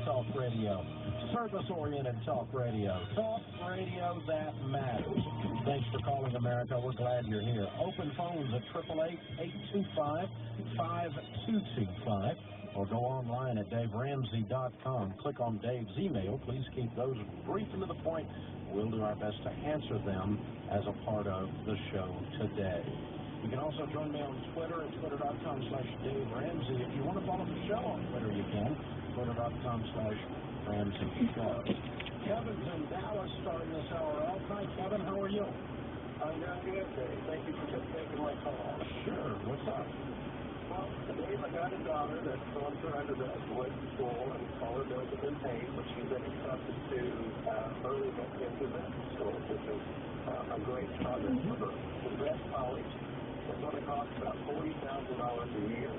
talk radio. Service-oriented talk radio. Talk radio that matters. Thanks for calling, America. We're glad you're here. Open phones at 888-825-5225 or go online at daveramsey.com. Click on Dave's email. Please keep those brief and to the point. We'll do our best to answer them as a part of the show today. You can also join me on Twitter at twitter.com/Dave Ramsey. If you want to follow the show on Twitter, you can. Twitter.com/Ramsey Show. Kevin's in Dallas starting this hour off. Hi, Kevin. How are you? I'm doing good, Dave. Thank you for taking my call. Sure. What's up? Well, Dave, I got a daughter that's going through undergraduate school, and all her bills have been paid, but she's been accepted to early into vet school, which is a great progress for her. The vet college is going to cost about $40,000 a year.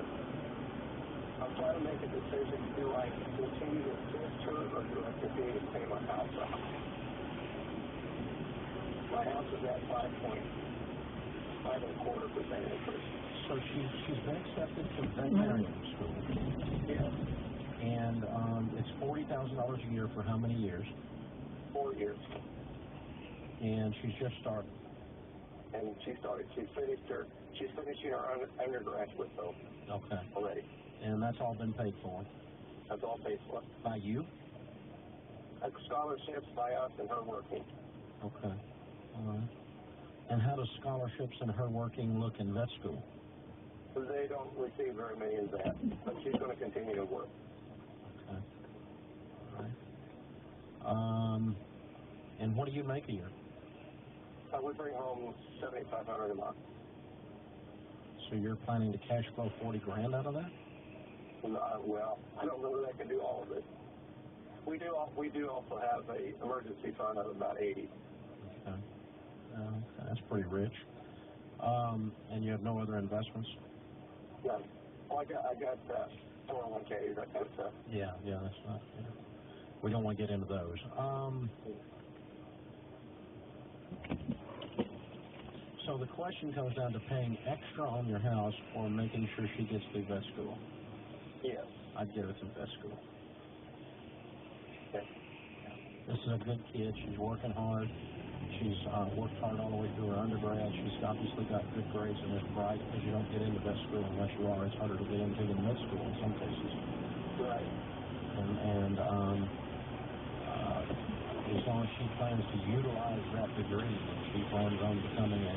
I'm trying to make a decision. Do I continue to assist her, or do I continue to pay my house off? My house is at 5.25% interest. So she's been accepted to veterinarian school. Yes. And it's $40,000 a year for how many years? 4 years. And she's just started. And she's finishing her undergraduate though. Okay. Already. And that's all been paid for? That's all paid for. By you? Scholarships by us and her working. Okay. All right. And how does scholarships and her working look in vet school? They don't receive very many in that, but she's going to continue to work. Okay. All right. And what do you make a year? I would bring home $7,500 a month. So you're planning to cash flow $40,000 out of that? Well, I don't know that I can do all of it. We do also have a emergency fund of about $80,000. Okay. That's pretty rich. And you have no other investments? No. Well, I got 401ks, that kind of stuff. Yeah, that's not. Yeah. We don't want to get into those. So the question comes down to paying extra on your house or making sure she gets through vet school. Yes. I'd get her through vet school. Okay. This is a good kid. She's working hard. She's worked hard all the way through her undergrad. She's obviously got good grades and is bright, because you don't get into vet school unless you are. It's harder to get into than med school in some cases. Right. And as long as she plans to utilize that degree, and she plans on becoming a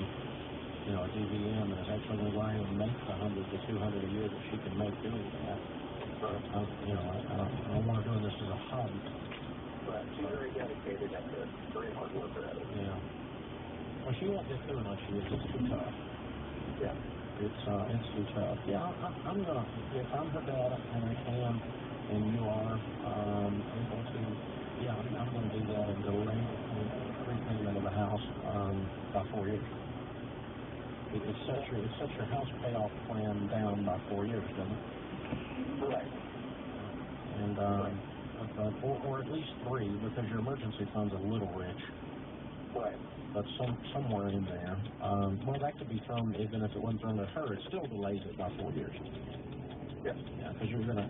DVM and is actually going to go ahead and make the $100 to $200 a year that she can make doing that. Right. I don't want her doing this as a hobby. But she's very dedicated at this, very hard worker at it. Yeah. Well, she won't get through unless she is. It's too tough. Yeah. It's too tough. Yeah, I'm gonna, if I'm her dad and I can, and you are able to, yeah, I'm gonna do that and delay the repayment of the house by 4 years. It sets your house payoff plan down by 4 years, doesn't it? Right. And or at least 3, because your emergency fund's a little rich. Right. But somewhere in there. Well, that could be thrown, even if it wasn't thrown at her, it still delays it by 4 years. Yes. Yeah, because you're gonna.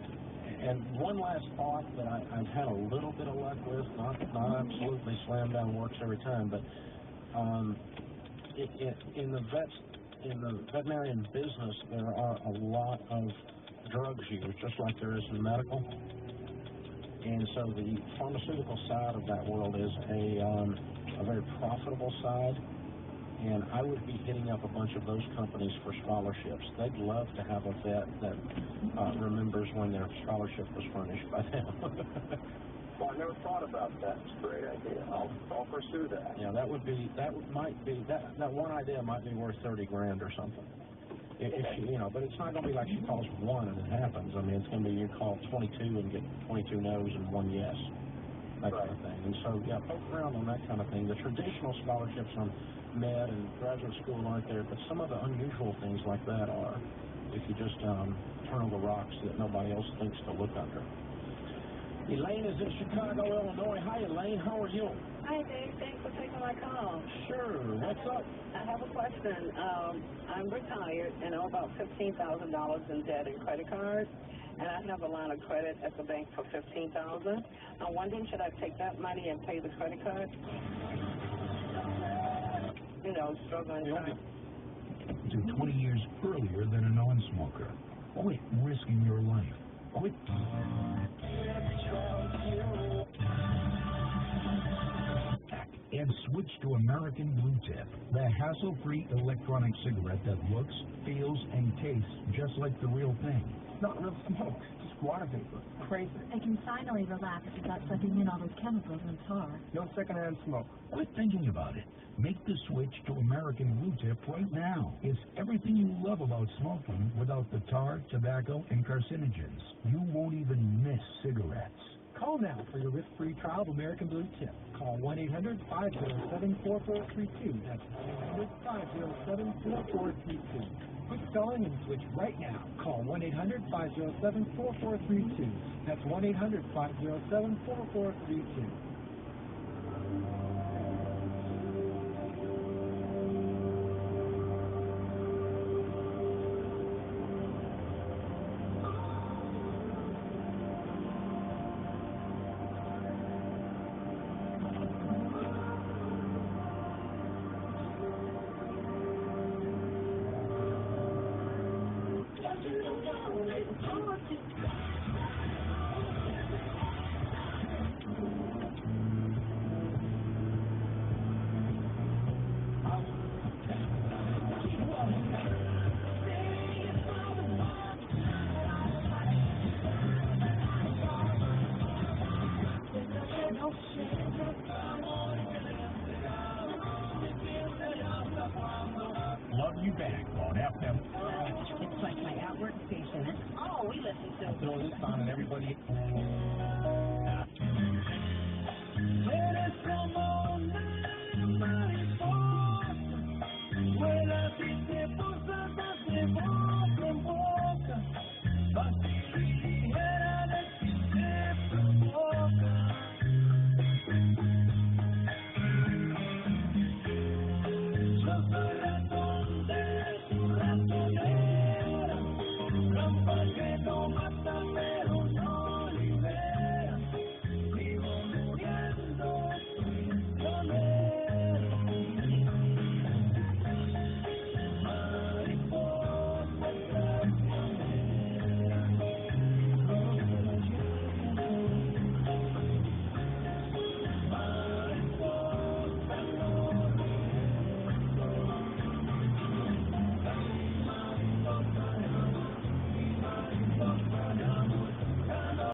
And one last thought that I've had a little bit of luck with, not absolutely slam down works every time, but in the veterinarian business, there are a lot of drugs used, just like there is in medical. And so the pharmaceutical side of that world is a very profitable side, and I would be hitting up a bunch of those companies for scholarships. They'd love to have a vet that remembers when their scholarship was furnished by them. Well, I never thought about that. It's a great idea. I'll pursue that. Yeah, that one idea might be worth $30,000 or something. If she, but it's not going to be like she calls 1 and it happens. I mean, it's going to be you call 22 and get 22 no's and 1 yes, that kind of thing. And so, yeah, poke around on that kind of thing. The traditional scholarships on med and graduate school aren't there, but some of the unusual things like that are, if you just turn over rocks that nobody else thinks to look under. Elaine is in Chicago, Illinois. Hi, Elaine. How are you? Hi, Dave. Thanks for taking my call. Sure. What's up? I have a question. I'm retired and owe about $15,000 in debt and credit cards. and I have a line of credit at the bank for $15,000. I'm wondering, should I take that money and pay the credit card? You know, struggling time. To 20 years earlier than a non-smoker. Quit risking your life. Quit. And switch to American Blue Tip, the hassle-free electronic cigarette that looks, feels, and tastes just like the real thing. Not real smoke, just water vapor. Crazy. I can finally relax without sucking in all those chemicals and tar. No secondhand smoke. Quit thinking about it. Make the switch to American Blue Tip right now. It's everything you love about smoking without the tar, tobacco, and carcinogens. You won't even miss cigarettes. Call now for your risk-free trial of American Blue Tip. Call 1-800-507-4432. That's 1-800-507-4432. Quit stalling and switch right now. Call 1-800-507-4432. That's 1-800-507-4432. Love You Back on FM. It's like my outward station. Oh, we listen to Throw this on and everybody.